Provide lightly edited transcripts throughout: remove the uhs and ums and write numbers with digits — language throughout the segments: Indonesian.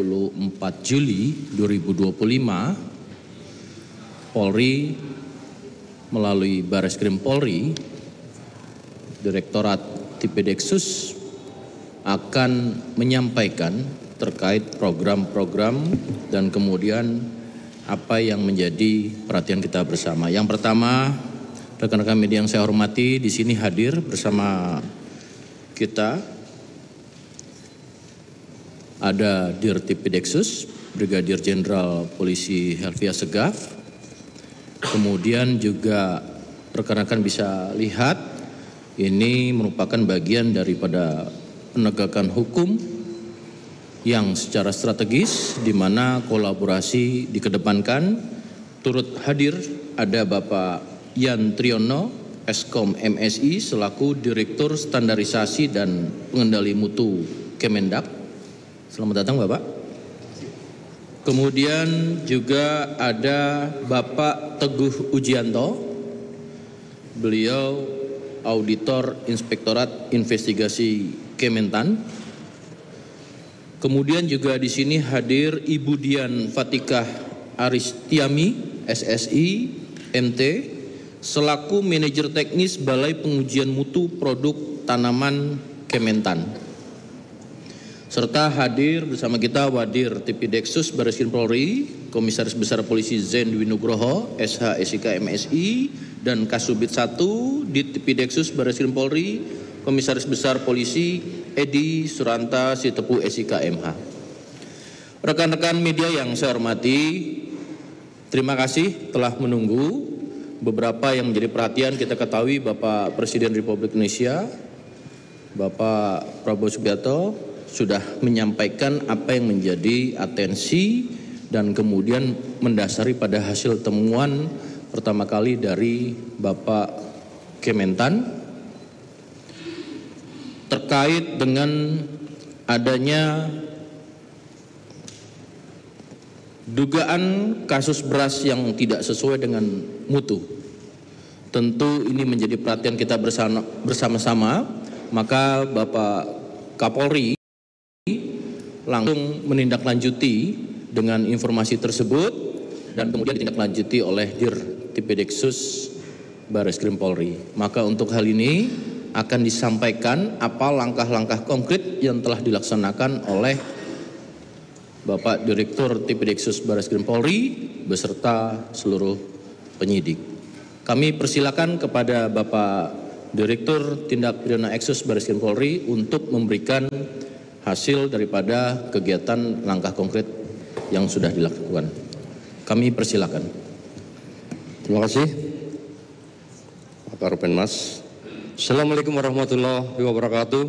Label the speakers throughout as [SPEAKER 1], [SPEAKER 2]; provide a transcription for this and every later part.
[SPEAKER 1] 24 Juli 2025, Polri melalui Bareskrim Polri, Direktorat Tipideksus akan menyampaikan terkait program-program dan kemudian apa yang menjadi perhatian kita bersama. Yang pertama, rekan-rekan media yang saya hormati, di sini hadir bersama kita ada Dir Tipideksus, Brigadir Jenderal Polisi Helvi Assegaf. Kemudian juga rekan-rekan bisa lihat ini merupakan bagian daripada penegakan hukum yang secara strategis di mana kolaborasi dikedepankan. Turut hadir ada Bapak Yan Triono, Eskom MSI selaku Direktur Standarisasi dan Pengendali Mutu Kemendak. Selamat datang Bapak. Kemudian juga ada Bapak Teguh Ujianto, beliau Auditor Inspektorat Investigasi Kementan. Kemudian juga di sini hadir Ibu Dian Fatikah Aristiami, SSI, MT, selaku Manajer Teknis Balai Pengujian Mutu Produk Tanaman Kementan. Serta hadir bersama kita Wadir Tipideksus Bareskrim Polri, Komisaris Besar Polisi Zain Dwi Nugroho, SH SIK MSI, dan Kasubit 1 di Tipideksus Bareskrim Polri, Komisaris Besar Polisi Edi Suranta Sitepu SIK MH. Rekan-rekan media yang saya hormati, terima kasih telah menunggu. Beberapa yang menjadi perhatian kita ketahui Bapak Presiden Republik Indonesia, Bapak Prabowo Subianto, sudah menyampaikan apa yang menjadi atensi dan kemudian mendasari pada hasil temuan pertama kali dari Bapak Kementan terkait dengan adanya dugaan kasus beras yang tidak sesuai dengan mutu. Tentu ini menjadi perhatian kita bersama-sama, maka Bapak Kapolri langsung menindaklanjuti dengan informasi tersebut dan kemudian ditindaklanjuti oleh Dir Tipideksus Bareskrim Polri. Maka untuk hal ini akan disampaikan apa langkah-langkah konkret yang telah dilaksanakan oleh Bapak Direktur Tipideksus Bareskrim Polri beserta seluruh penyidik. Kami persilakan kepada Bapak Direktur Tindak Pidana Eksus Bareskrim Polri untuk memberikan hasil daripada kegiatan langkah konkret yang sudah dilakukan. Kami persilakan.
[SPEAKER 2] Terima kasih Pak Karopenmas. Assalamualaikum warahmatullahi wabarakatuh.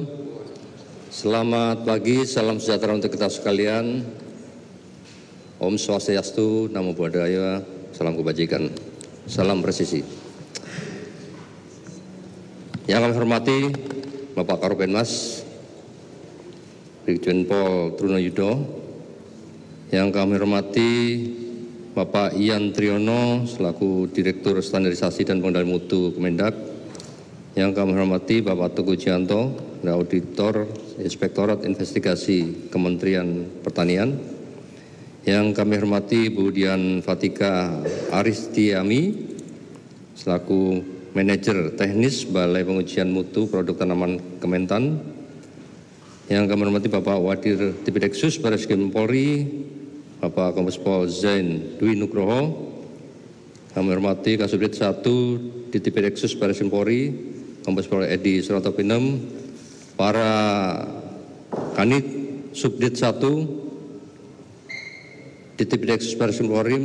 [SPEAKER 2] Selamat pagi, salam sejahtera untuk kita sekalian. Om Swastiastu, Namo Buddhaya, salam kebajikan, salam presisi. Yang kami hormati Bapak Karopenmas Brigjen Pol Truno Yudo, yang kami hormati Bapak Yan Triono selaku Direktur Standarisasi dan Pengendali Mutu Kemendak, yang kami hormati Bapak Teguh Ujianto, Auditor Inspektorat Investigasi Kementerian Pertanian, yang kami hormati Bu Dian Fatikah Aristiami selaku Manajer Teknis Balai Pengujian Mutu Produk Tanaman Kementan, yang kami hormati Bapak Wadir Tipideksus Bareskrim Polri, Bapak Kombes Pol Zain Dwi Nugroho, kami hormati Kasubdit 1 di Tipideksus Bareskrim Polri, Kombes Pol Edi Suranta Pinem, para Kanit Subdit 1 di Tipideksus Bareskrim Polri,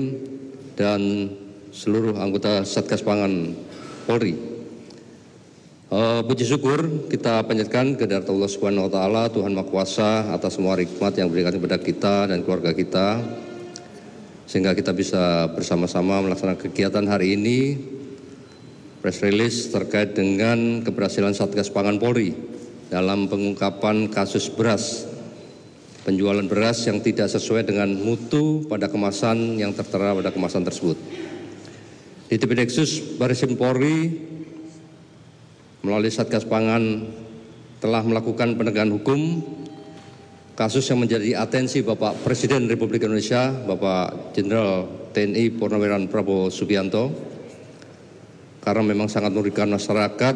[SPEAKER 2] dan seluruh anggota Satgas Pangan Polri. Puji syukur kita panjatkan kehadirat Allah Subhanahu wa taala, Tuhan Maha Kuasa, atas semua nikmat yang diberikan kepada kita dan keluarga kita, sehingga kita bisa bersama-sama melaksanakan kegiatan hari ini. Press release terkait dengan keberhasilan Satgas Pangan Polri dalam pengungkapan kasus beras, penjualan beras yang tidak sesuai dengan mutu pada kemasan yang tertera pada kemasan tersebut. Di Tipideksus Bareskrim Polri melalui Satgas Pangan telah melakukan penegakan hukum kasus yang menjadi atensi Bapak Presiden Republik Indonesia, Bapak Jenderal TNI Purnawirawan Prabowo Subianto, karena memang sangat merugikan masyarakat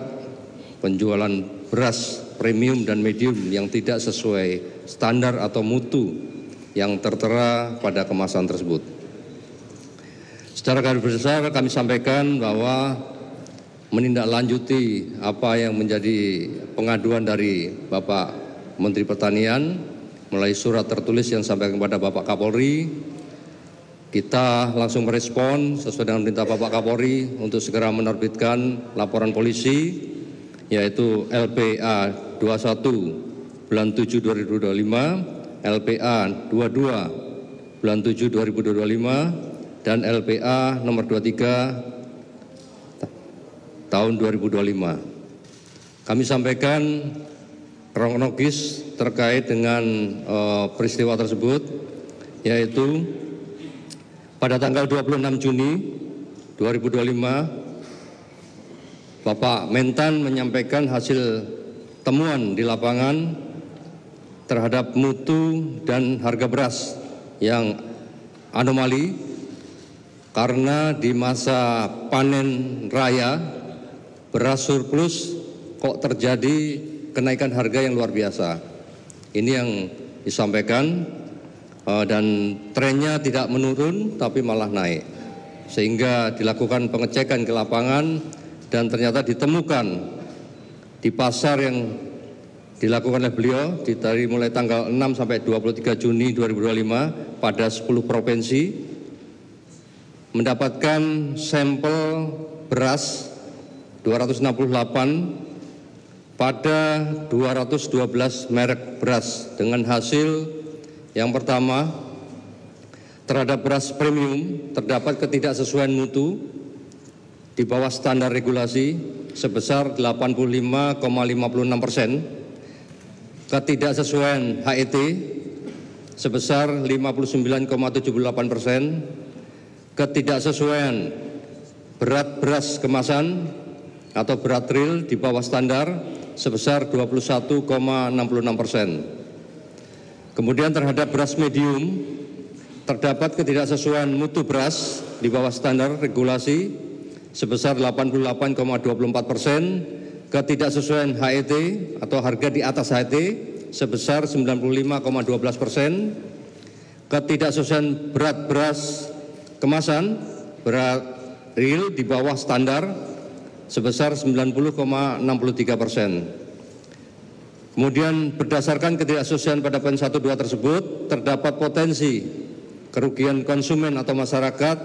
[SPEAKER 2] penjualan beras premium dan medium yang tidak sesuai standar atau mutu yang tertera pada kemasan tersebut. Secara garis besar kami sampaikan bahwa menindaklanjuti apa yang menjadi pengaduan dari Bapak Menteri Pertanian melalui surat tertulis yang disampaikan kepada Bapak Kapolri, kita langsung merespon sesuai dengan perintah Bapak Kapolri untuk segera menerbitkan laporan polisi, yaitu LPA 21 bulan 7 2025, LPA 22 bulan 7 2025, dan LPA nomor 23 tahun 2025. Kami sampaikan kronologis terkait dengan peristiwa tersebut, yaitu pada tanggal 26 Juni 2025, Bapak Mentan menyampaikan hasil temuan di lapangan terhadap mutu dan harga beras yang anomali karena di masa panen raya beras surplus kok terjadi kenaikan harga yang luar biasa. Ini yang disampaikan dan trennya tidak menurun tapi malah naik. Sehingga dilakukan pengecekan ke lapangan dan ternyata ditemukan di pasar yang dilakukan oleh beliau dari mulai tanggal 6 sampai 23 Juni 2025 pada 10 provinsi mendapatkan sampel beras 268 pada 212 merek beras dengan hasil yang pertama, terhadap beras premium terdapat ketidaksesuaian mutu di bawah standar regulasi sebesar 85,56%, ketidaksesuaian HET sebesar 59,78%, ketidaksesuaian berat beras kemasan atau berat real di bawah standar sebesar 21,66%. Kemudian terhadap beras medium terdapat ketidaksesuaian mutu beras di bawah standar regulasi sebesar 88,24%, ketidaksesuaian HET atau harga di atas HET sebesar 95,12%, ketidaksesuaian berat beras kemasan berat real di bawah standar sebesar 90,63%. Kemudian berdasarkan ketidaksesuaian pada poin 1, 2 tersebut, terdapat potensi kerugian konsumen atau masyarakat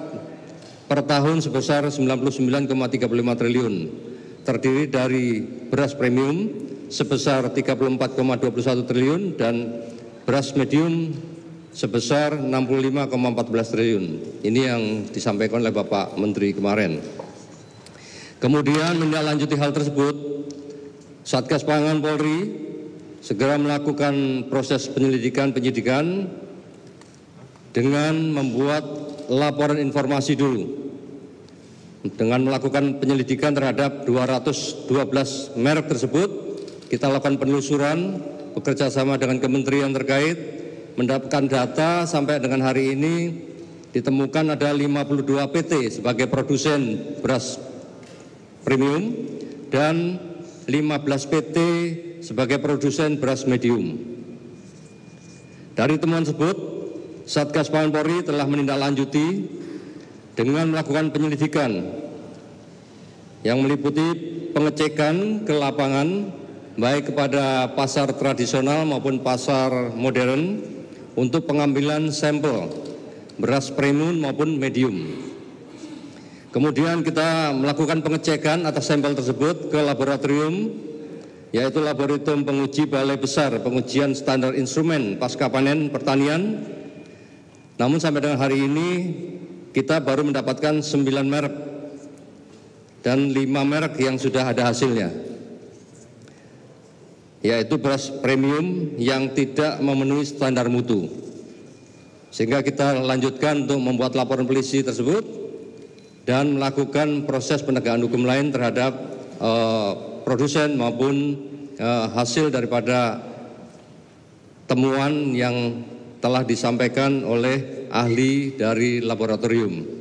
[SPEAKER 2] per tahun sebesar 99,35 triliun, terdiri dari beras premium sebesar 34,21 triliun dan beras medium sebesar 65,14 triliun. Ini yang disampaikan oleh Bapak Menteri kemarin. Kemudian menindaklanjuti hal tersebut, Satgas Pangan Polri segera melakukan proses penyidikan dengan membuat laporan informasi dulu. Dengan melakukan penyelidikan terhadap 212 merek tersebut, kita lakukan penelusuran bekerjasama dengan kementerian terkait, mendapatkan data sampai dengan hari ini ditemukan ada 52 PT sebagai produsen beras premium dan 15 PT sebagai produsen beras medium. Dari temuan tersebut, Satgas Pangan Polri telah menindaklanjuti dengan melakukan penyelidikan yang meliputi pengecekan ke lapangan baik kepada pasar tradisional maupun pasar modern untuk pengambilan sampel beras premium maupun medium. Kemudian kita melakukan pengecekan atas sampel tersebut ke laboratorium, yaitu Laboratorium Penguji Balai Besar Pengujian Standar Instrumen Pasca Panen Pertanian. Namun sampai dengan hari ini kita baru mendapatkan 9 merek dan 5 merek yang sudah ada hasilnya, yaitu beras premium yang tidak memenuhi standar mutu. Sehingga kita lanjutkan untuk membuat laporan polisi tersebut dan melakukan proses penegakan hukum lain terhadap produsen maupun hasil daripada temuan yang telah disampaikan oleh ahli dari laboratorium.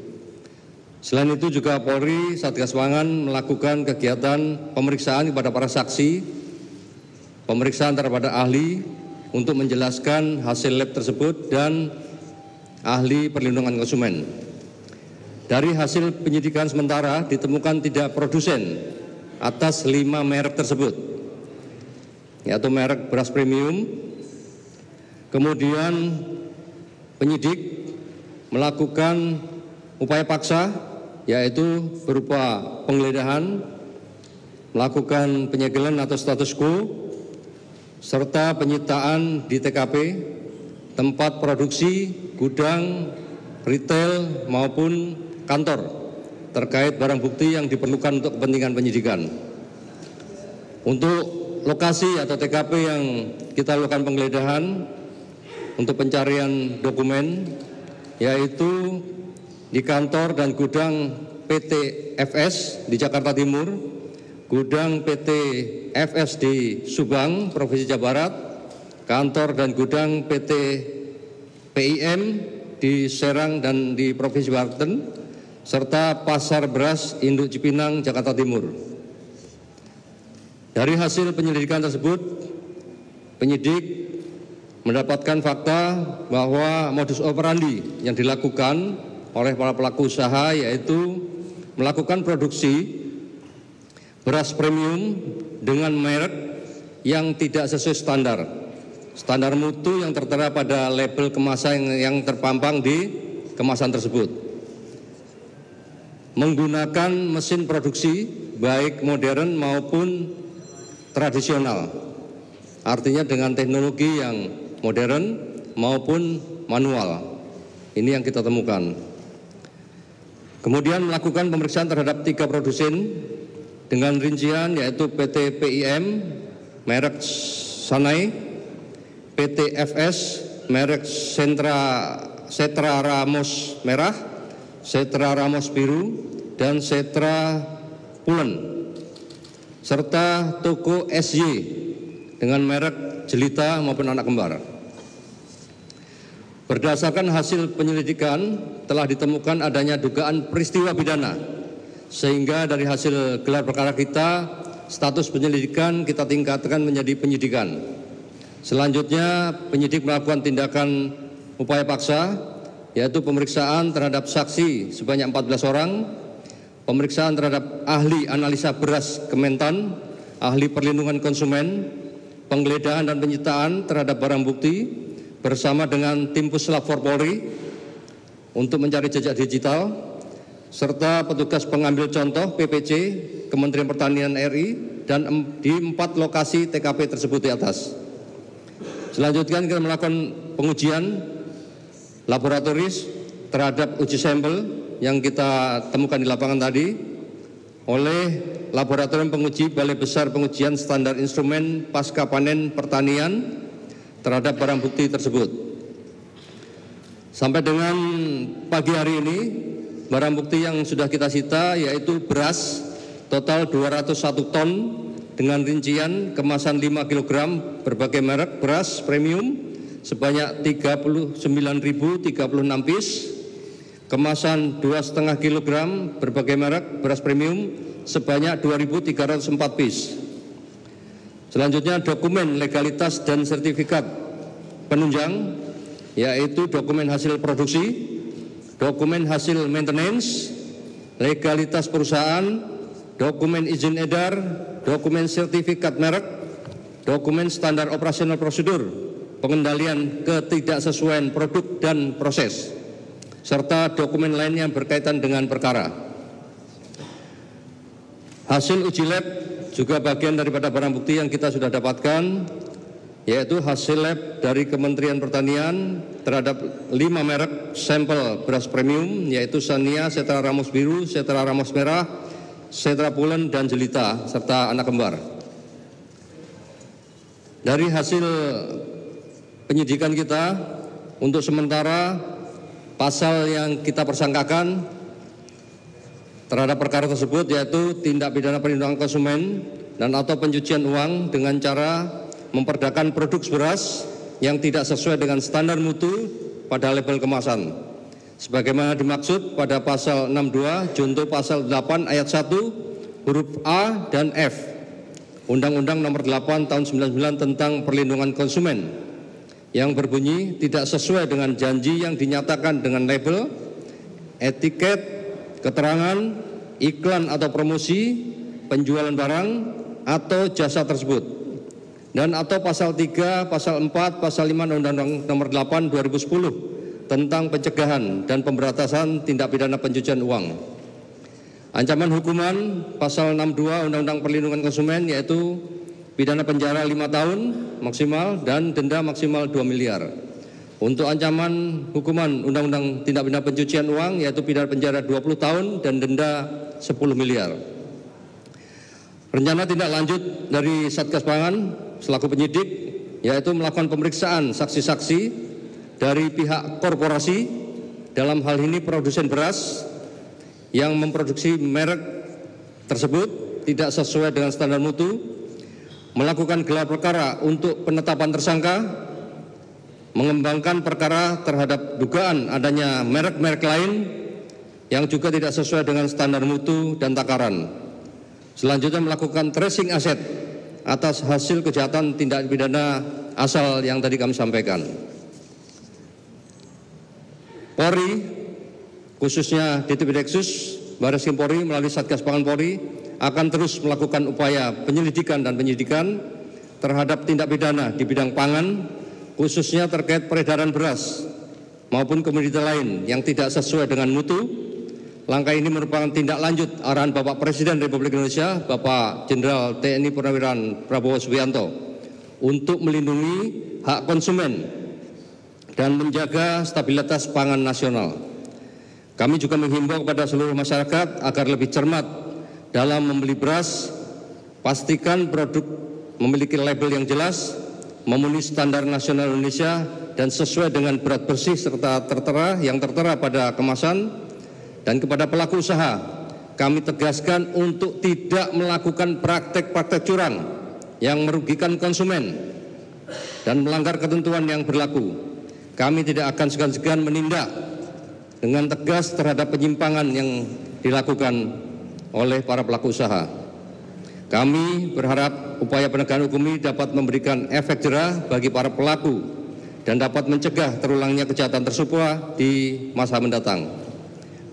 [SPEAKER 2] Selain itu juga Polri Satgas Pangan melakukan kegiatan pemeriksaan kepada para saksi, pemeriksaan terhadap ahli untuk menjelaskan hasil lab tersebut dan ahli perlindungan konsumen. Dari hasil penyidikan sementara ditemukan tidak produsen atas 5 merek tersebut, yaitu merek beras premium. Kemudian penyidik melakukan upaya paksa, yaitu berupa penggeledahan, melakukan penyegelan atau status quo, serta penyitaan di TKP, tempat produksi, gudang, retail maupun kantor terkait barang bukti yang diperlukan untuk kepentingan penyidikan. Untuk lokasi atau TKP yang kita lakukan penggeledahan untuk pencarian dokumen, yaitu di kantor dan gudang PT FS di Jakarta Timur, gudang PT FS di Subang, Provinsi Jawa Barat, kantor dan gudang PT PIM di Serang dan di Provinsi Banten, serta pasar beras Induk Cipinang, Jakarta Timur. Dari hasil penyelidikan tersebut, penyidik mendapatkan fakta bahwa modus operandi yang dilakukan oleh para pelaku usaha yaitu melakukan produksi beras premium dengan merek yang tidak sesuai standar mutu yang tertera pada label kemasan yang terpampang di kemasan tersebut, menggunakan mesin produksi baik modern maupun tradisional, artinya dengan teknologi yang modern maupun manual. Ini yang kita temukan. Kemudian melakukan pemeriksaan terhadap 3 produsen dengan rincian yaitu PT PIM, merek Sanai, PT FS, merek Setra Ramos Merah, Setra Ramos Biru, dan Setra Pulen, serta toko SY dengan merek Jelita maupun Anak Kembar. Berdasarkan hasil penyelidikan telah ditemukan adanya dugaan peristiwa pidana, sehingga dari hasil gelar perkara kita, status penyelidikan kita tingkatkan menjadi penyidikan. Selanjutnya penyidik melakukan tindakan upaya paksa, yaitu pemeriksaan terhadap saksi sebanyak 14 orang, pemeriksaan terhadap ahli analisa beras Kementan, ahli perlindungan konsumen, penggeledahan dan penyitaan terhadap barang bukti bersama dengan tim Puslap 4 Polri untuk mencari jejak digital, serta petugas pengambil contoh PPC Kementerian Pertanian RI dan di 4 lokasi TKP tersebut di atas. Selanjutnya kita melakukan pengujian laboratoris terhadap uji sampel yang kita temukan di lapangan tadi oleh Laboratorium Penguji Balai Besar Pengujian Standar Instrumen Pasca Panen Pertanian terhadap barang bukti tersebut. Sampai dengan pagi hari ini, barang bukti yang sudah kita sita yaitu beras total 201 ton dengan rincian kemasan 5 kg berbagai merek beras premium sebanyak 39.036 piece, kemasan 2,5 kg berbagai merek beras premium sebanyak 2.304 piece. Selanjutnya dokumen legalitas dan sertifikat penunjang, yaitu dokumen hasil produksi, dokumen hasil maintenance, legalitas perusahaan, dokumen izin edar, dokumen sertifikat merek, dokumen standar operasional prosedur, pengendalian ketidaksesuaian produk dan proses, serta dokumen lainnya berkaitan dengan perkara. Hasil uji lab juga bagian daripada barang bukti yang kita sudah dapatkan, yaitu hasil lab dari Kementerian Pertanian terhadap 5 merek sampel beras premium, yaitu Sania, Setra Ramos Biru, Setra Ramos Merah, Setra Pulen, dan Jelita, serta Anak Kembar. Dari hasil penyidikan kita, untuk sementara pasal yang kita persangkakan terhadap perkara tersebut yaitu tindak pidana perlindungan konsumen dan atau pencucian uang dengan cara memperdakan produk beras yang tidak sesuai dengan standar mutu pada label kemasan. Sebagaimana dimaksud pada pasal 62 junto pasal 8 ayat 1 huruf A dan F Undang-Undang Nomor 8 Tahun 99 tentang Perlindungan Konsumen yang berbunyi tidak sesuai dengan janji yang dinyatakan dengan label, etiket, keterangan, iklan atau promosi, penjualan barang atau jasa tersebut. Dan atau pasal 3, pasal 4, pasal 5 Undang-Undang Nomor 8 2010 tentang pencegahan dan pemberantasan tindak pidana pencucian uang. Ancaman hukuman pasal 62 Undang-Undang Perlindungan Konsumen yaitu pidana penjara 5 tahun maksimal dan denda maksimal 2 miliar. Untuk ancaman hukuman Undang-Undang Tindak Pidana Pencucian Uang yaitu pidana penjara 20 tahun dan denda 10 miliar. Rencana tindak lanjut dari Satgas Pangan selaku penyidik yaitu melakukan pemeriksaan saksi-saksi dari pihak korporasi, dalam hal ini produsen beras yang memproduksi merek tersebut tidak sesuai dengan standar mutu, melakukan gelar perkara untuk penetapan tersangka, mengembangkan perkara terhadap dugaan adanya merek-merek lain yang juga tidak sesuai dengan standar mutu dan takaran. Selanjutnya melakukan tracing aset atas hasil kejahatan tindak pidana asal yang tadi kami sampaikan. Polri, khususnya Ditpideksus, Baris Krim Polri melalui Satgas Pangan Polri akan terus melakukan upaya penyelidikan dan penyidikan terhadap tindak pidana di bidang pangan, khususnya terkait peredaran beras maupun komoditas lain yang tidak sesuai dengan mutu. Langkah ini merupakan tindak lanjut arahan Bapak Presiden Republik Indonesia, Bapak Jenderal TNI Purnawirawan Prabowo Subianto, untuk melindungi hak konsumen dan menjaga stabilitas pangan nasional. Kami juga menghimbau kepada seluruh masyarakat agar lebih cermat dalam membeli beras, pastikan produk memiliki label yang jelas, memenuhi standar nasional Indonesia dan sesuai dengan berat bersih serta tertera pada kemasan. Dan kepada pelaku usaha, kami tegaskan untuk tidak melakukan praktek-praktek curang yang merugikan konsumen dan melanggar ketentuan yang berlaku. Kami tidak akan segan-segan menindak dengan tegas terhadap penyimpangan yang dilakukan oleh para pelaku usaha. Kami berharap upaya penegakan hukum ini dapat memberikan efek jerah bagi para pelaku dan dapat mencegah terulangnya kejahatan tersebut di masa mendatang.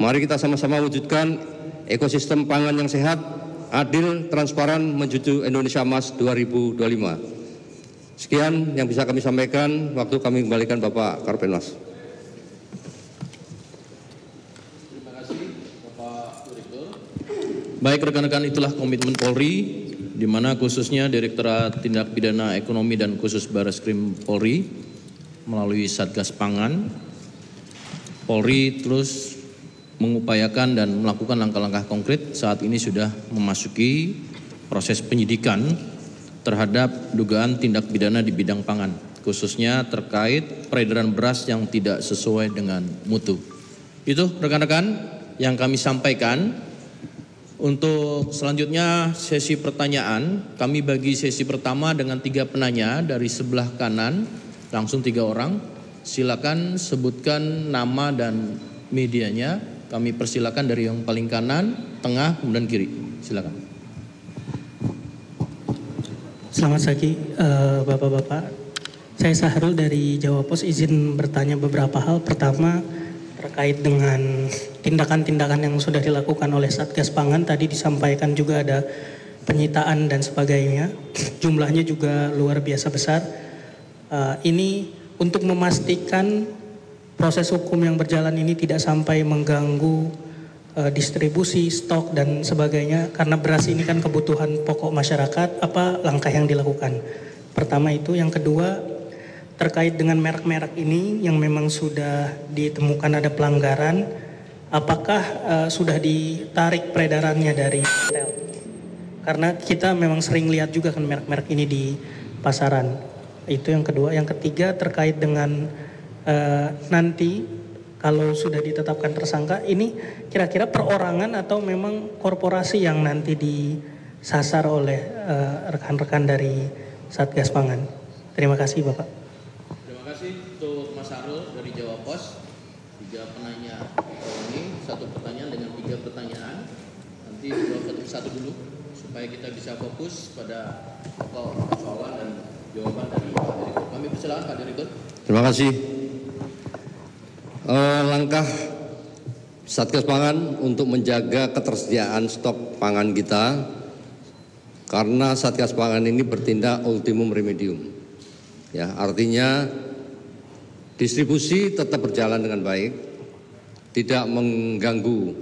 [SPEAKER 2] Mari kita sama-sama wujudkan ekosistem pangan yang sehat, adil, transparan menuju Indonesia Emas 2025. Sekian yang bisa kami sampaikan, waktu kami kembalikan Bapak Karpenmas.
[SPEAKER 1] Terima kasih Bapak Direktur. Baik rekan-rekan, itulah komitmen Polri, di mana khususnya Direktorat Tindak Pidana Ekonomi dan khusus Baris Krim Polri melalui Satgas Pangan. Polri terus mengupayakan dan melakukan langkah-langkah konkret, saat ini sudah memasuki proses penyidikan terhadap dugaan tindak pidana di bidang pangan, khususnya terkait peredaran beras yang tidak sesuai dengan mutu. Itu rekan-rekan yang kami sampaikan. Untuk selanjutnya sesi pertanyaan, kami bagi sesi pertama dengan 3 penanya dari sebelah kanan, langsung 3 orang. Silakan sebutkan nama dan medianya. Kami persilakan dari yang paling kanan, tengah, kemudian kiri. Silakan.
[SPEAKER 3] Selamat pagi Bapak-Bapak. Saya Sahrul dari Jawa Pos, izin bertanya beberapa hal. Pertama terkait dengan tindakan-tindakan yang sudah dilakukan oleh Satgas Pangan. Tadi disampaikan juga ada penyitaan dan sebagainya. Jumlahnya juga luar biasa besar. Ini untuk memastikan proses hukum yang berjalan ini tidak sampai mengganggu distribusi, stok dan sebagainya, karena beras ini kan kebutuhan pokok masyarakat. Apa langkah yang dilakukan? Pertama itu. Yang kedua terkait dengan merek-merek ini yang memang sudah ditemukan ada pelanggaran, apakah sudah ditarik peredarannya dari retail? Karena kita memang sering lihat juga kan merek-merek ini di pasaran. Itu yang kedua. Yang ketiga terkait dengan nanti kalau sudah ditetapkan tersangka, ini kira-kira perorangan atau memang korporasi yang nanti disasar oleh rekan-rekan dari Satgas Pangan? Terima kasih Bapak.
[SPEAKER 1] kasih untuk Mas Sarul dari Jawa Pos. 3 penanya ini, 1 pertanyaan dengan 3 pertanyaan. Nanti dijawab satu dulu supaya kita bisa fokus pada pokok persoalan dan jawaban dari Pak Direktur. Kami persilakan Pak Direktur.
[SPEAKER 2] Terima kasih. Langkah Satgas Pangan untuk menjaga ketersediaan stok pangan kita, karena Satgas Pangan ini bertindak ultimum remedium. Ya, artinya distribusi tetap berjalan dengan baik, tidak mengganggu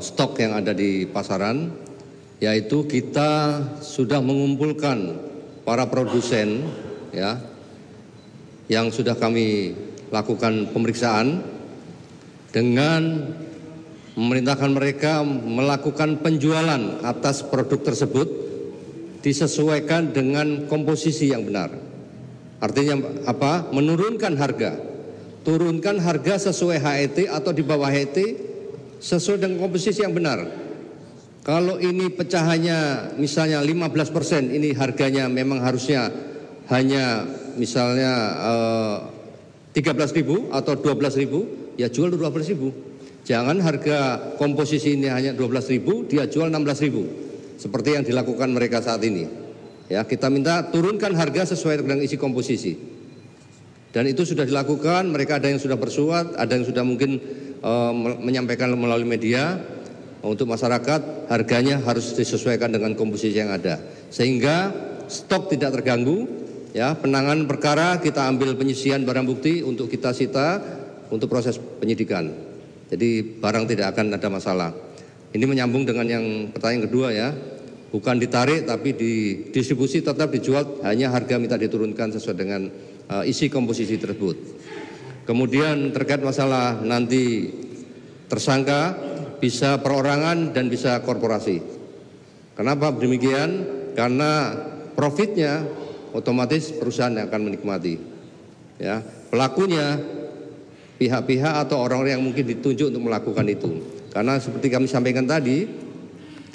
[SPEAKER 2] stok yang ada di pasaran, yaitu kita sudah mengumpulkan para produsen ya yang sudah kami lakukan pemeriksaan dengan memerintahkan mereka melakukan penjualan atas produk tersebut disesuaikan dengan komposisi yang benar. Artinya apa? Menurunkan harga. Turunkan harga sesuai HET atau di bawah HET sesuai dengan komposisi yang benar. Kalau ini pecahannya misalnya 15%, ini harganya memang harusnya hanya misalnya 13.000 atau 12.000, ya jual 12.000. Jangan harga komposisi ini hanya 12.000, dia jual 16.000. Seperti yang dilakukan mereka saat ini. Ya, kita minta turunkan harga sesuai dengan isi komposisi. Dan itu sudah dilakukan, mereka ada yang sudah bersurat, ada yang sudah mungkin menyampaikan melalui media untuk masyarakat, harganya harus disesuaikan dengan komposisi yang ada. Sehingga stok tidak terganggu, ya, penanganan perkara kita ambil penyisian barang bukti untuk kita sita untuk proses penyidikan. Jadi barang tidak akan ada masalah. Ini menyambung dengan yang pertanyaan kedua ya. Bukan ditarik tapi didistribusi tetap dijual, hanya harga minta diturunkan sesuai dengan isi komposisi tersebut. Kemudian terkait masalah nanti tersangka bisa perorangan dan bisa korporasi. Kenapa demikian? Karena profitnya otomatis perusahaan yang akan menikmati. Ya, pelakunya pihak-pihak atau orang-orang yang mungkin ditunjuk untuk melakukan itu. Karena seperti kami sampaikan tadi,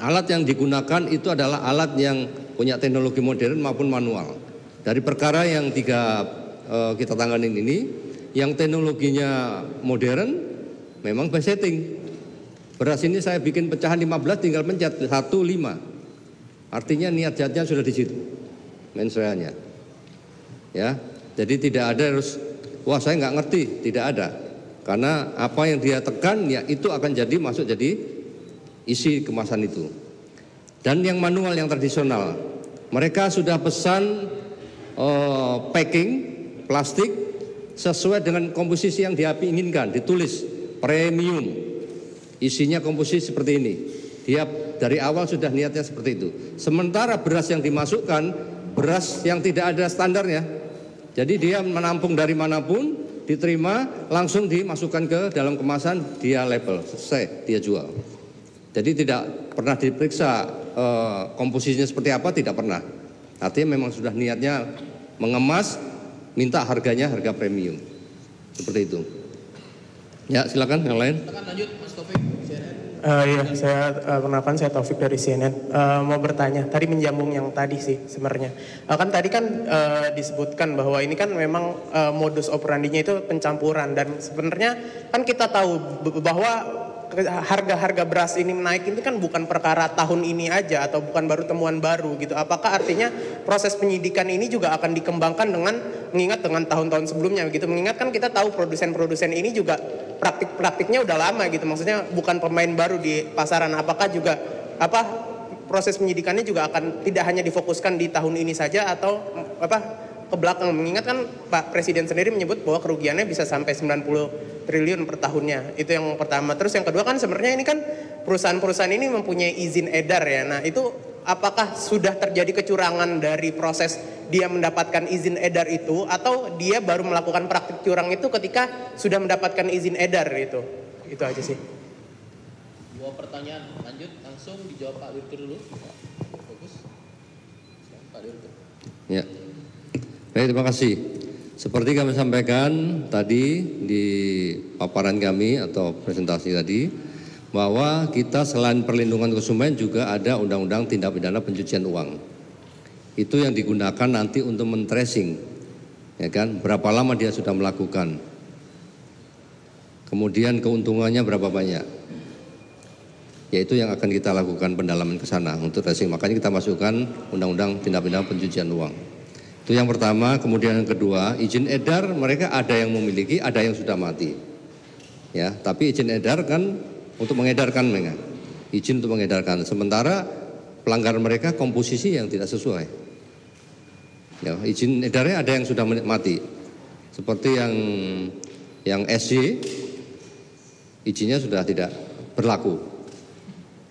[SPEAKER 2] alat yang digunakan itu adalah alat yang punya teknologi modern maupun manual. Dari perkara yang 3 kita tanganin ini, yang teknologinya modern memang by setting. Beras ini saya bikin pecahan 15 tinggal pencet 1, 5. Artinya niat jahatnya sudah di situ. Mensreanya. Ya, jadi tidak ada harus wah saya nggak ngerti, tidak ada. Karena apa yang dia tekan ya itu akan jadi masuk jadi isi kemasan itu. Dan yang manual yang tradisional, mereka sudah pesan packing plastik sesuai dengan komposisi yang dia inginkan, ditulis premium, isinya komposisi seperti ini. Dia dari awal sudah niatnya seperti itu. Sementara beras yang dimasukkan, beras yang tidak ada standarnya, jadi dia menampung dari manapun, diterima, langsung dimasukkan ke dalam kemasan, dia label, selesai, dia jual. Jadi tidak pernah diperiksa komposisinya seperti apa, tidak pernah. Artinya memang sudah niatnya mengemas, minta harganya harga premium. Seperti itu. Ya, silakan yang lain.
[SPEAKER 1] Lanjut Mas Taufik, CNN.
[SPEAKER 4] Iya, saya perkenalkan, saya Taufik dari CNN. Mau bertanya, tadi menyambung yang tadi sih sebenarnya. Kan tadi kan disebutkan bahwa ini kan memang modus operandinya itu pencampuran, dan sebenarnya kan kita tahu bahwa harga-harga beras ini naik ini kan bukan perkara tahun ini aja atau bukan baru temuan baru gitu. Apakah artinya proses penyidikan ini juga akan dikembangkan dengan mengingat dengan tahun-tahun sebelumnya gitu. Mengingat kan kita tahu produsen-produsen ini juga praktik-praktiknya udah lama gitu. Maksudnya bukan pemain baru di pasaran. Apakah juga proses penyidikannya juga akan tidak hanya difokuskan di tahun ini saja atau ke belakang, mengingat kan Pak Presiden sendiri menyebut bahwa kerugiannya bisa sampai 90 triliun per tahunnya. Itu yang pertama. Terus yang kedua kan sebenarnya ini kan perusahaan-perusahaan ini mempunyai izin edar ya. Nah itu apakah sudah terjadi kecurangan dari proses dia mendapatkan izin edar itu, atau dia baru melakukan praktik curang itu ketika sudah mendapatkan izin edar itu? Itu aja sih.
[SPEAKER 1] 2 pertanyaan, lanjut langsung dijawab Pak Direktur dulu. Fokus. Pak Direktur.
[SPEAKER 2] Ya. Baik, terima kasih. Seperti kami sampaikan tadi di paparan kami atau presentasi tadi, bahwa kita selain perlindungan konsumen juga ada undang-undang tindak pidana pencucian uang. Itu yang digunakan nanti untuk men-tracing ya kan? Berapa lama dia sudah melakukan? Kemudian keuntungannya berapa banyak? Yaitu yang akan kita lakukan pendalaman ke sana untuk tracing. Makanya kita masukkan undang-undang tindak pidana pencucian uang. Itu yang pertama. Kemudian yang kedua, izin edar mereka ada yang memiliki, ada yang sudah mati. Ya, tapi izin edar kan untuk mengedarkan mereka. Izin untuk mengedarkan. Sementara pelanggaran mereka komposisi yang tidak sesuai. Ya, izin edarnya ada yang sudah mati. Seperti yang SY, izinnya sudah tidak berlaku.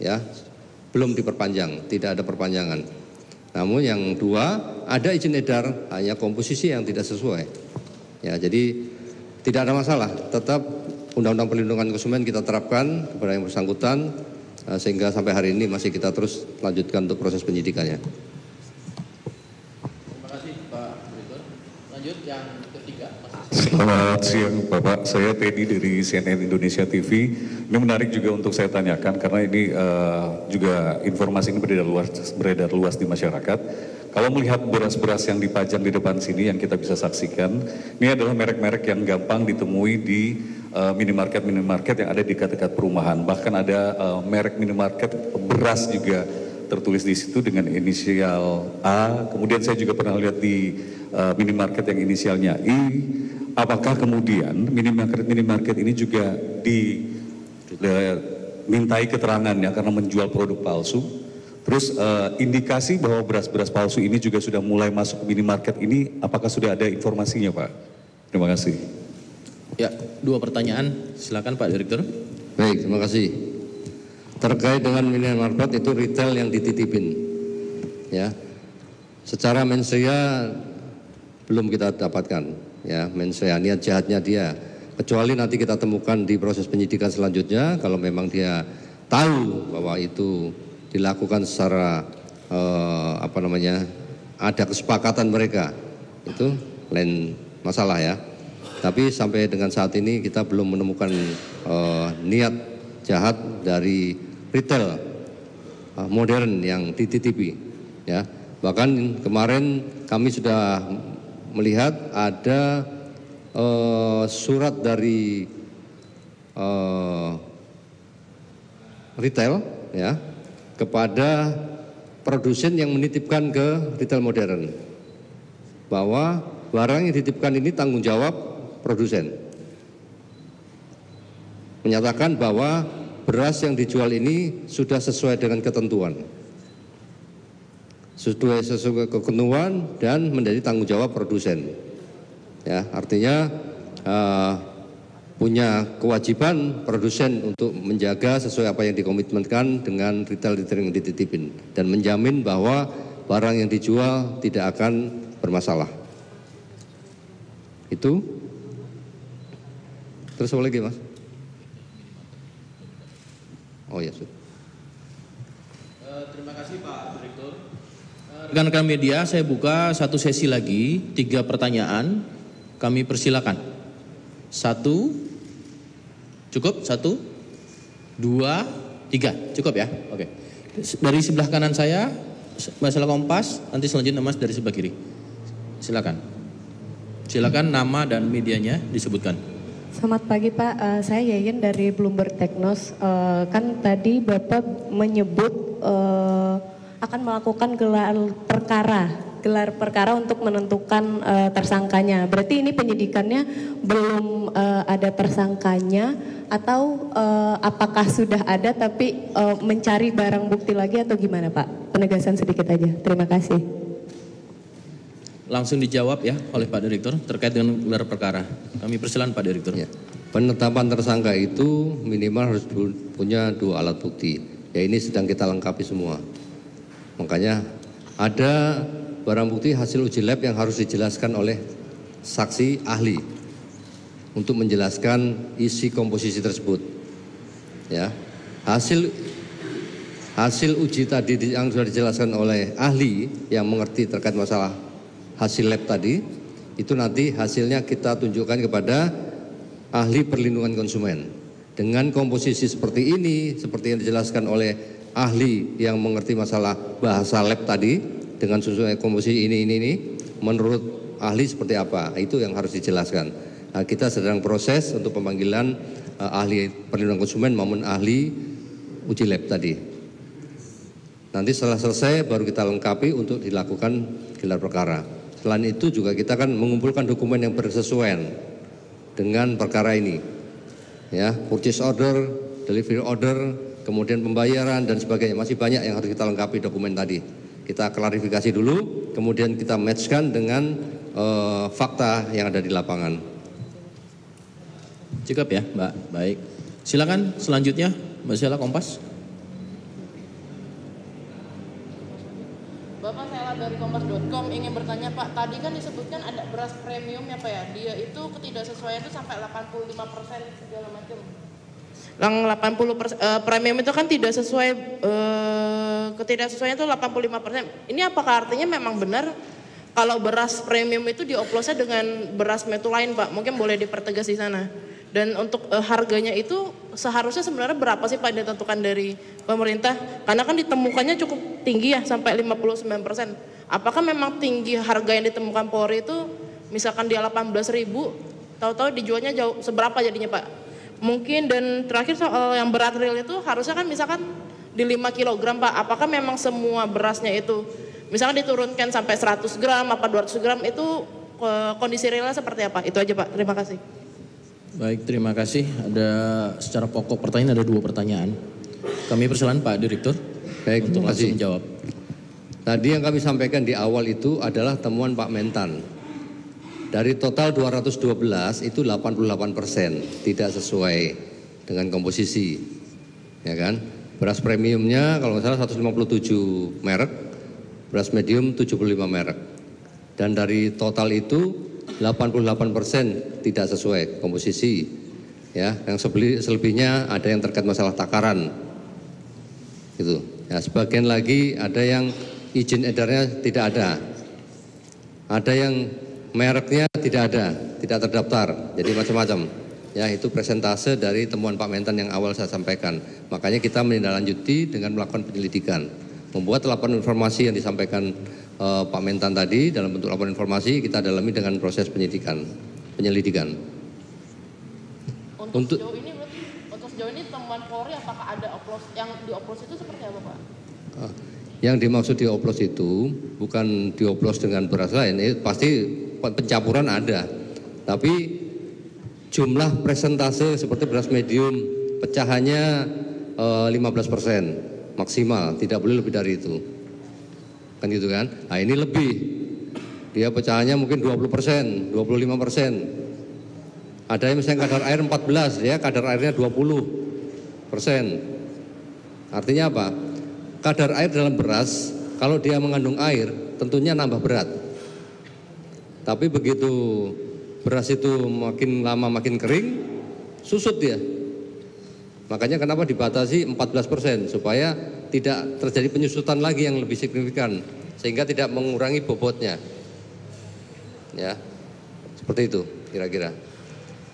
[SPEAKER 2] Ya, belum diperpanjang, tidak ada perpanjangan. Namun yang dua, ada izin edar, hanya komposisi yang tidak sesuai. Ya, jadi tidak ada masalah. Tetap Undang-Undang Perlindungan Konsumen kita terapkan kepada yang bersangkutan, sehingga sampai hari ini masih kita terus lanjutkan untuk proses penyidikannya.
[SPEAKER 1] Terima kasih Pak Direktur. Lanjut yang ketiga.
[SPEAKER 5] Selamat siang Bapak, saya Teddy dari CNN Indonesia TV. Ini menarik juga untuk saya tanyakan karena ini juga informasi ini beredar luas di masyarakat. Kalau melihat beras-beras yang dipajang di depan sini yang kita bisa saksikan, ini adalah merek-merek yang gampang ditemui di minimarket yang ada di dekat-dekat perumahan. Bahkan ada merek minimarket beras juga tertulis di situ dengan inisial A. Kemudian saya juga pernah lihat di minimarket yang inisialnya I. Apakah kemudian minimarket ini juga dimintai keterangannya karena menjual produk palsu? Terus indikasi bahwa beras-beras palsu ini juga sudah mulai masuk ke minimarket ini, apakah sudah ada informasinya Pak? Terima kasih.
[SPEAKER 1] Ya, 2 pertanyaan. Silakan Pak Direktur.
[SPEAKER 2] Baik, terima kasih. Terkait dengan minimarket itu retail yang dititipin, ya. Secara mensrea belum kita dapatkan, ya, mensrea niat jahatnya dia. Kecuali nanti kita temukan di proses penyidikan selanjutnya, kalau memang dia tahu bahwa itu dilakukan secara ada kesepakatan mereka, itu lain masalah ya. Tapi sampai dengan saat ini kita belum menemukan niat jahat dari retail modern yang dititipi, ya. Bahkan kemarin kami sudah melihat ada surat dari retail, ya, kepada produsen yang menitipkan ke retail modern bahwa barang yang dititipkan ini tanggung jawab produsen. Menyatakan bahwa beras yang dijual ini sudah sesuai dengan ketentuan, sesuai ketentuan dan menjadi tanggung jawab produsen. Ya, artinya punya kewajiban produsen untuk menjaga sesuai apa yang dikomitmenkan dengan retail yang dititipin dan menjamin bahwa barang yang dijual tidak akan bermasalah. Itu. Terus apa lagi Mas? Oh ya sudah.
[SPEAKER 1] Terima kasih Pak Direktur. Rekan-rekan media, saya buka satu sesi lagi, 3 pertanyaan. Kami persilakan. 1, cukup? 1, 2, 3, cukup ya? Oke. Dari sebelah kanan saya, masalah Kompas. Nanti selanjutnya Mas dari sebelah kiri. Silakan. Silakan nama dan medianya disebutkan.
[SPEAKER 6] Selamat pagi Pak, saya Yayen dari Bloomberg Technos. Kan tadi Bapak menyebut akan melakukan gelar perkara untuk menentukan tersangkanya. Berarti ini penyidikannya belum ada tersangkanya atau apakah sudah ada tapi mencari barang bukti lagi atau gimana Pak? Penegasan sedikit aja. Terima kasih.
[SPEAKER 1] Langsung dijawab ya oleh Pak Direktur terkait dengan gelar perkara. Kami persilakan Pak Direktur.
[SPEAKER 2] Ya. Penetapan tersangka itu minimal harus punya 2 alat bukti. Ya ini sedang kita lengkapi semua. Makanya ada barang bukti hasil uji lab yang harus dijelaskan oleh saksi ahli untuk menjelaskan isi komposisi tersebut. Ya. Hasil uji tadi yang sudah dijelaskan oleh ahli yang mengerti terkait masalah hasil lab tadi, itu nanti hasilnya kita tunjukkan kepada ahli perlindungan konsumen. Dengan komposisi seperti ini, seperti yang dijelaskan oleh ahli yang mengerti masalah bahasa lab tadi, dengan sesuai komposisi ini, menurut ahli seperti apa, itu yang harus dijelaskan. Nah, kita sedang proses untuk pemanggilan ahli perlindungan konsumen maupun ahli uji lab tadi. Nanti setelah selesai baru kita lengkapi untuk dilakukan gelar perkara. Selain itu juga kita akan mengumpulkan dokumen yang bersesuaian dengan perkara ini. Ya, purchase order, delivery order, kemudian pembayaran dan sebagainya. Masih banyak yang harus kita lengkapi dokumen tadi. Kita klarifikasi dulu, kemudian kita matchkan dengan fakta yang ada di lapangan.
[SPEAKER 1] Cukup ya, Mbak. Baik. Silakan selanjutnya, Mbak Sheila, Kompas.
[SPEAKER 7] Bapak Sheila dari Kompas.com ingin bertanya Pak, tadi kan disebutkan ada beras premium ya Pak ya, dia itu ketidaksesuaian itu sampai 85% segala macam. Yang 80% premium itu kan tidak sesuai, ketidaksesuaian itu 85%. Ini apakah artinya memang benar kalau beras premium itu dioplosnya dengan beras metu lain Pak? Mungkin boleh dipertegas di sana. Dan untuk harganya itu seharusnya sebenarnya berapa sih Pak ditentukan dari pemerintah? Karena kan ditemukannya cukup tinggi ya, sampai 59%. Apakah memang tinggi harga yang ditemukan Polri itu misalkan dia 18.000, tahu-tahu dijualnya jauh seberapa jadinya Pak? Mungkin. Dan terakhir soal yang berat real itu harusnya kan misalkan di 5 kg Pak. Apakah memang semua berasnya itu misalkan diturunkan sampai 100 gram apa 200 gram itu kondisi realnya seperti apa? Itu aja Pak, terima kasih.
[SPEAKER 1] Baik, terima kasih. Ada secara pokok pertanyaan ada 2 pertanyaan. Kami persilakan Pak Direktur untuk langsung menjawab.
[SPEAKER 2] Tadi yang kami sampaikan di awal itu adalah temuan Pak Mentan. Dari total 212 itu 88% tidak sesuai dengan komposisi. Ya kan? Beras premiumnya kalau nggak salah 157 merek, beras medium 75 merek. Dan dari total itu 88% tidak sesuai komposisi, ya. Yang selebihnya ada yang terkait masalah takaran, gitu. Ya, sebagian lagi ada yang izin edarnya tidak ada yang mereknya tidak ada, tidak terdaftar, jadi macam-macam. Ya, itu presentase dari temuan Pak Mentan yang awal saya sampaikan. Makanya kita menindaklanjuti dengan melakukan penyelidikan, membuat laporan informasi yang disampaikan Pak Mentan tadi dalam bentuk laporan informasi kita dalami dengan proses penyelidikan. Untuk
[SPEAKER 7] sejauh ini temuan Polri apakah ada yang dioplos itu seperti apa Pak?
[SPEAKER 2] Yang dimaksud dioplos itu bukan dioplos dengan beras lain, pasti pencampuran ada. Tapi jumlah presentase seperti beras medium pecahannya 15% maksimal, tidak boleh lebih dari itu. Kan gitu kan? Nah ini lebih, dia pecahannya mungkin 20%, 25%. Ada yang misalnya kadar air 14, ya kadar airnya 20%. Artinya apa? Kadar air dalam beras, kalau dia mengandung air, tentunya nambah berat. Tapi begitu beras itu makin lama makin kering, susut dia. Makanya kenapa dibatasi 14%, supaya tidak terjadi penyusutan lagi yang lebih signifikan, sehingga tidak mengurangi bobotnya. Ya, seperti itu kira-kira.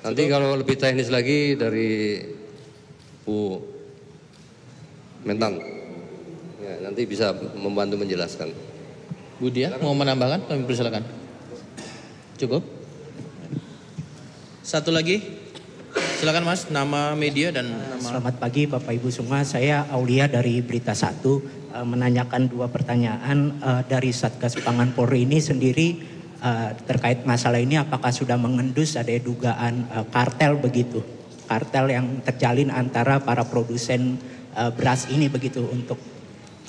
[SPEAKER 2] Nanti kalau lebih teknis lagi dari Bu Mentan, ya, nanti bisa membantu menjelaskan.
[SPEAKER 1] Bu Dia mau menambahkan, kami persilakan. Cukup. Satu lagi. Silakan Mas, nama media dan nama.
[SPEAKER 8] Selamat pagi Bapak Ibu semua, saya Aulia dari Berita 1 menanyakan 2 pertanyaan dari Satgas Pangan Polri ini sendiri terkait masalah ini. Apakah sudah mengendus ada dugaan kartel begitu, kartel yang terjalin antara para produsen beras ini begitu untuk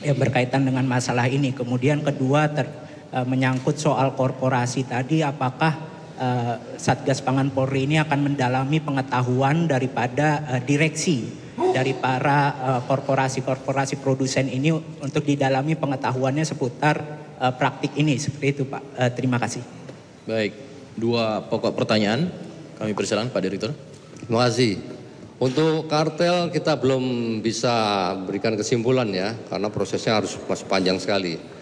[SPEAKER 8] berkaitan dengan masalah ini. Kemudian kedua menyangkut soal korporasi tadi, apakah Satgas Pangan Polri ini akan mendalami pengetahuan daripada direksi dari para korporasi-korporasi produsen ini untuk didalami pengetahuannya seputar praktik ini, seperti itu Pak. Terima kasih.
[SPEAKER 1] Baik, 2 pokok pertanyaan kami persilakan Pak Direktur.
[SPEAKER 2] Terima kasih. Untuk kartel kita belum bisa berikan kesimpulan ya, karena prosesnya masih panjang sekali.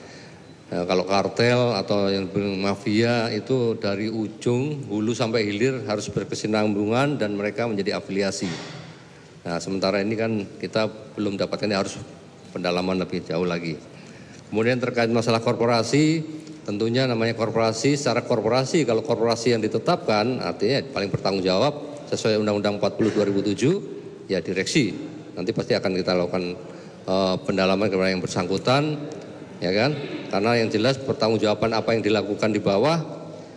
[SPEAKER 2] Nah, kalau kartel atau yang mafia itu dari ujung hulu sampai hilir harus berkesinambungan dan mereka menjadi afiliasi. Nah, sementara ini kan kita belum dapatkan, harus pendalaman lebih jauh lagi. Kemudian terkait masalah korporasi, Tentunya namanya korporasi, secara korporasi, kalau korporasi yang ditetapkan artinya paling bertanggung jawab sesuai Undang-Undang 40 2007 ya direksi. Nanti pasti akan kita lakukan pendalaman kepada yang bersangkutan, ya kan? Karena yang jelas pertanggungjawaban apa yang dilakukan di bawah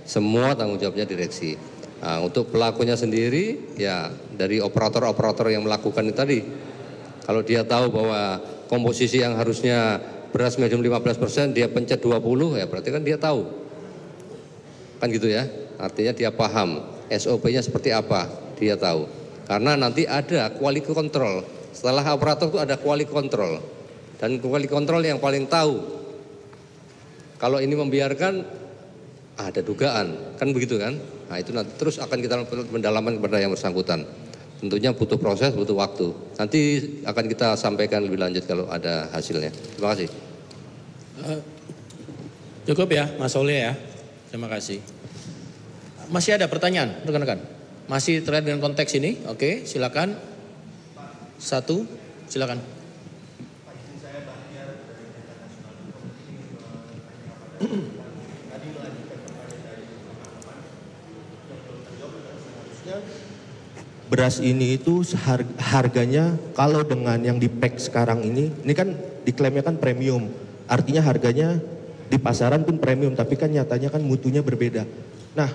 [SPEAKER 2] semua tanggung jawabnya direksi. Nah, untuk pelakunya sendiri ya dari operator-operator yang melakukan itu tadi. Kalau dia tahu bahwa komposisi yang harusnya beras medium 15% dia pencet 20 ya berarti kan dia tahu. Kan gitu ya. Artinya dia paham SOP-nya seperti apa, dia tahu. Karena nanti ada quality control. Setelah operator itu ada quality control. Dan quality control yang paling tahu. Kalau ini membiarkan ada dugaan, kan begitu kan? Nah, itu nanti terus akan kita pendalaman kepada yang bersangkutan. Tentunya butuh proses, butuh waktu. Nanti akan kita sampaikan lebih lanjut kalau ada hasilnya. Terima kasih.
[SPEAKER 1] Cukup ya, Mas Aulia ya. Terima kasih. Masih ada pertanyaan, rekan-rekan? Masih terkait dengan konteks ini? Oke, silakan. Satu, silakan.
[SPEAKER 9] Beras ini itu harganya kalau dengan yang di pack sekarang ini kan diklaimnya kan premium. Artinya harganya di pasaran pun premium, tapi kan nyatanya kan mutunya berbeda. Nah,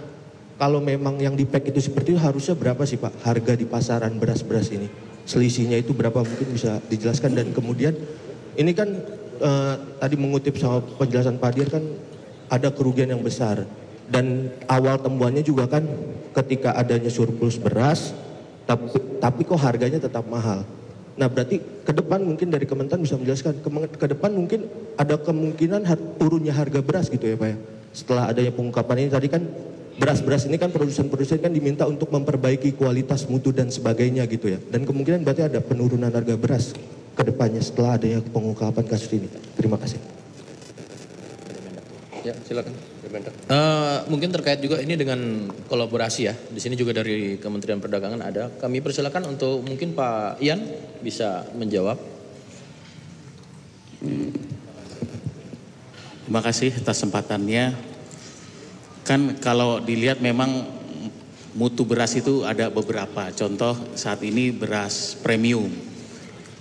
[SPEAKER 9] kalau memang yang di pack itu seperti itu harusnya berapa sih Pak harga di pasaran beras-beras ini? Selisihnya itu berapa mungkin bisa dijelaskan. Dan kemudian ini kan tadi mengutip sama penjelasan Pak Dir kan ada kerugian yang besar. Dan awal temuannya juga kan ketika adanya surplus beras, tapi kok harganya tetap mahal. Nah berarti ke depan mungkin dari Kementan bisa menjelaskan, ke depan mungkin ada kemungkinan turunnya harga beras gitu ya Pak ya. Setelah adanya pengungkapan ini tadi kan beras-beras ini kan produsen-produsen kan diminta untuk memperbaiki kualitas mutu dan sebagainya gitu ya. Dan kemungkinan berarti ada penurunan harga beras ke depannya setelah adanya pengungkapan kasus ini. Terima kasih.
[SPEAKER 2] Ya silakan.
[SPEAKER 1] Mungkin terkait juga ini dengan kolaborasi ya. Di sini juga dari Kementerian Perdagangan ada. Kami persilakan untuk mungkin Pak Ian bisa menjawab.
[SPEAKER 10] Terima kasih atas kesempatannya. Kan kalau dilihat memang mutu beras itu ada beberapa. Contoh saat ini beras premium.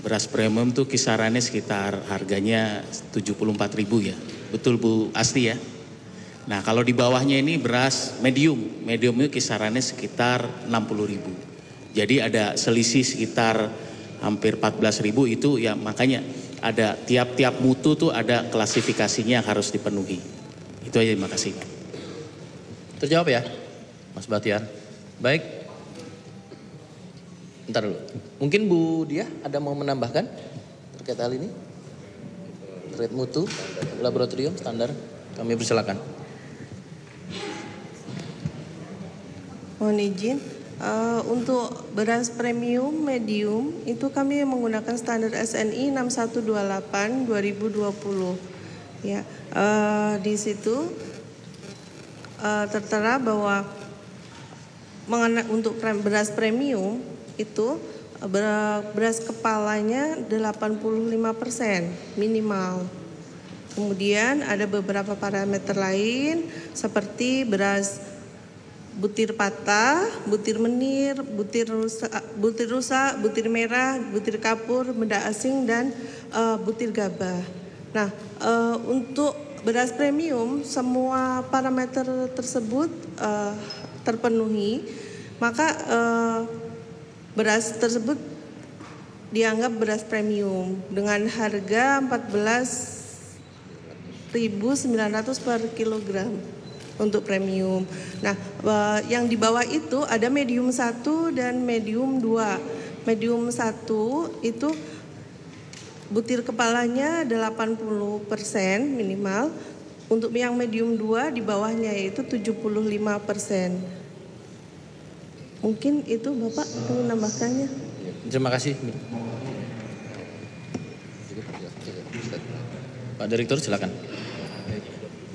[SPEAKER 10] Beras premium itu kisarannya sekitar harganya 74.000 ya. Betul Bu Asti ya? Nah kalau di bawahnya ini beras medium itu kisarannya sekitar 60.000. Jadi ada selisih sekitar hampir 14.000 itu ya, makanya ada tiap-tiap mutu tuh ada klasifikasinya yang harus dipenuhi. Itu aja, terima kasih.
[SPEAKER 1] Terjawab ya Mas Batiar. Baik. Bentar dulu. Mungkin Bu Dia ada mau menambahkan terkait hal ini? Terkait mutu, laboratorium, standar, kami persilakan.
[SPEAKER 11] Mohon izin, untuk beras premium medium itu kami menggunakan standar SNI 6128 2020. Ya, di situ tertera bahwa untuk beras premium itu beras kepalanya 85% minimal. Kemudian ada beberapa parameter lain seperti beras butir patah, butir menir, butir rusa, butir merah, butir kapur, benda asing, dan butir gabah. Nah, untuk beras premium semua parameter tersebut terpenuhi, maka beras tersebut dianggap beras premium dengan harga 14.900 per kilogram untuk premium. Nah, yang di bawah itu ada medium 1 dan medium 2. Medium 1 itu butir kepalanya 80% minimal. Untuk yang medium 2 di bawahnya yaitu 75%. Mungkin itu Bapak ingin menambahkannya.
[SPEAKER 1] Terima kasih. Pak Direktur silakan.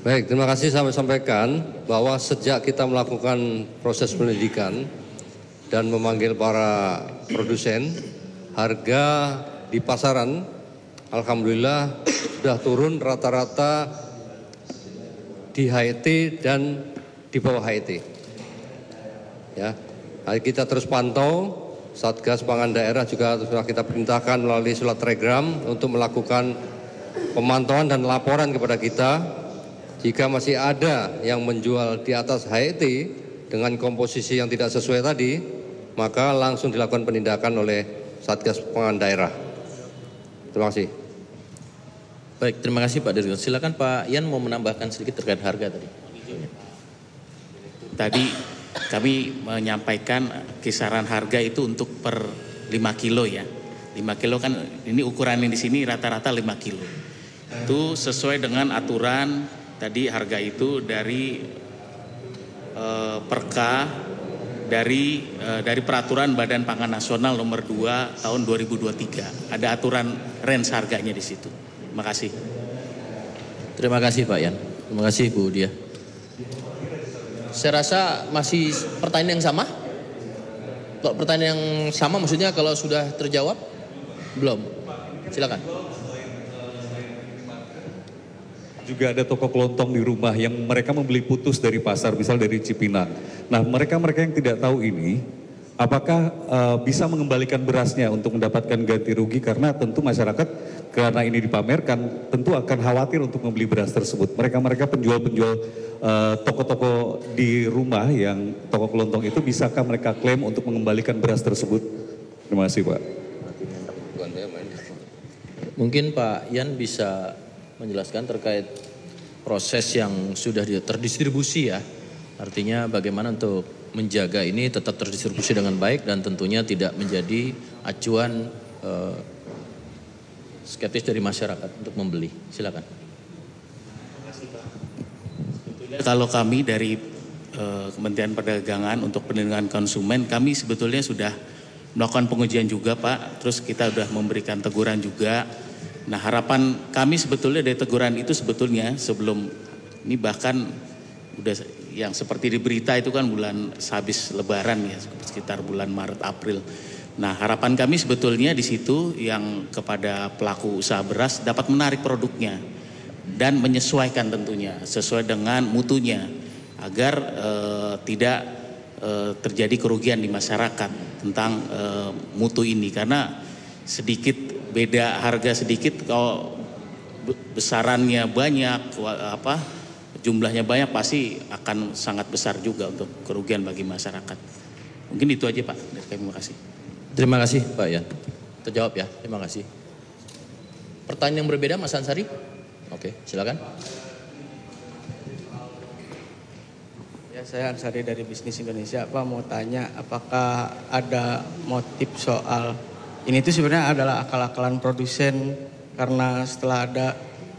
[SPEAKER 2] Baik, terima kasih. Saya sampaikan bahwa sejak kita melakukan proses penyelidikan dan memanggil para produsen, harga di pasaran alhamdulillah sudah turun rata-rata di HET dan di bawah HET. Ya, kita terus pantau. Satgas Pangan Daerah juga sudah kita perintahkan melalui surat telegram untuk melakukan pemantauan dan laporan kepada kita. Jika masih ada yang menjual di atas HET dengan komposisi yang tidak sesuai tadi, maka langsung dilakukan penindakan oleh Satgas Pangan Daerah. Terima kasih.
[SPEAKER 1] Baik, terima kasih Pak Dirjen. Silakan Pak Ian mau menambahkan sedikit terkait harga tadi.
[SPEAKER 10] Tadi kami menyampaikan kisaran harga itu untuk per 5 kilo ya. 5 kilo kan ini ukurannya di sini rata-rata 5 kilo. Itu sesuai dengan aturan tadi harga itu dari Perka dari peraturan Badan Pangan Nasional nomor 2 tahun 2023. Ada aturan range harganya di situ. Terima kasih.
[SPEAKER 1] Terima kasih Pak Ian. Terima kasih Bu Dia. Saya rasa masih pertanyaan yang sama. Kalau pertanyaan yang sama maksudnya kalau sudah terjawab? Belum. Silakan.
[SPEAKER 5] Juga ada toko kelontong di rumah yang mereka membeli putus dari pasar, misal dari Cipinang. Nah, mereka-mereka yang tidak tahu ini, apakah bisa mengembalikan berasnya untuk mendapatkan ganti rugi? Karena tentu masyarakat, karena ini dipamerkan, tentu akan khawatir untuk membeli beras tersebut. Mereka-mereka penjual-penjual toko-toko di rumah yang toko kelontong itu, bisakah mereka klaim untuk mengembalikan beras tersebut? Terima kasih Pak.
[SPEAKER 1] Mungkin Pak Ian bisa menjelaskan terkait proses yang sudah terdistribusi ya. Artinya bagaimana untuk menjaga ini tetap terdistribusi dengan baik dan tentunya tidak menjadi acuan skeptis dari masyarakat untuk membeli. Silakan.
[SPEAKER 10] Kalau kami dari Kementerian Perdagangan untuk perlindungan konsumen, kami sebetulnya sudah melakukan pengujian juga Pak. Terus kita sudah memberikan teguran juga. Nah, harapan kami sebetulnya dari teguran itu sebetulnya sebelum ini bahkan udah yang seperti di berita itu kan bulan habis Lebaran ya, sekitar bulan Maret April. Nah, harapan kami sebetulnya di situ yang kepada pelaku usaha beras dapat menarik produknya dan menyesuaikan tentunya sesuai dengan mutunya agar tidak terjadi kerugian di masyarakat tentang mutu ini, karena sedikit beda harga sedikit kalau besarannya banyak jumlahnya banyak pasti akan sangat besar juga untuk kerugian bagi masyarakat. Mungkin itu aja Pak. Terima kasih.
[SPEAKER 1] Terima kasih Pak Ian. Terjawab ya. Terima kasih. Pertanyaan yang berbeda Mas Ansari? Oke, silakan.
[SPEAKER 12] Ya, saya Ansari dari Bisnis Indonesia. Pak mau tanya apakah ada motif soal ini tuh sebenarnya adalah akal-akalan produsen karena setelah ada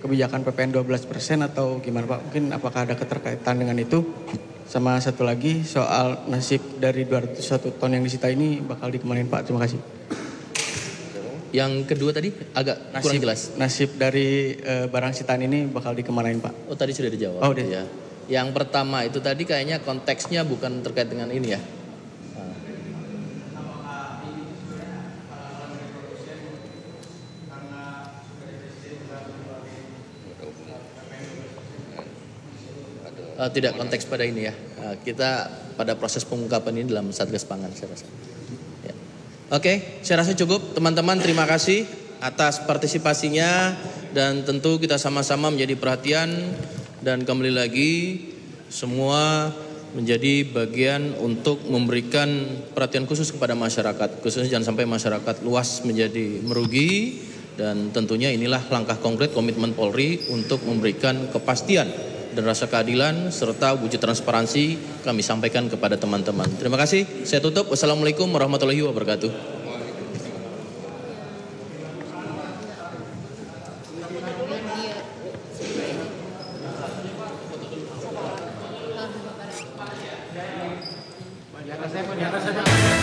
[SPEAKER 12] kebijakan PPN 12% atau gimana Pak? Mungkin apakah ada keterkaitan dengan itu? Sama satu lagi soal nasib dari 201 ton yang disita ini bakal dikemanain Pak? Terima kasih.
[SPEAKER 1] Yang kedua tadi agak kurang jelas.
[SPEAKER 12] Nasib dari barang sitaan ini bakal dikemanain Pak?
[SPEAKER 1] Oh tadi sudah dijawab.
[SPEAKER 12] Oh udah.
[SPEAKER 1] Ya. Yang pertama itu tadi kayaknya konteksnya bukan terkait dengan ini ya. Tidak konteks pada ini ya. Kita pada proses pengungkapan ini dalam Satgas Pangan saya rasa. Ya. Oke, saya rasa cukup teman-teman. Terima kasih atas partisipasinya dan tentu kita sama-sama menjadi perhatian dan kembali lagi semua menjadi bagian untuk memberikan perhatian khusus kepada masyarakat. Khususnya jangan sampai masyarakat luas menjadi merugi dan tentunya inilah langkah konkret komitmen Polri untuk memberikan kepastian dan rasa keadilan serta wujud transparansi kami sampaikan kepada teman-teman. Terima kasih. Saya tutup. Wassalamualaikum warahmatullahi wabarakatuh.
[SPEAKER 13] Di atas saya.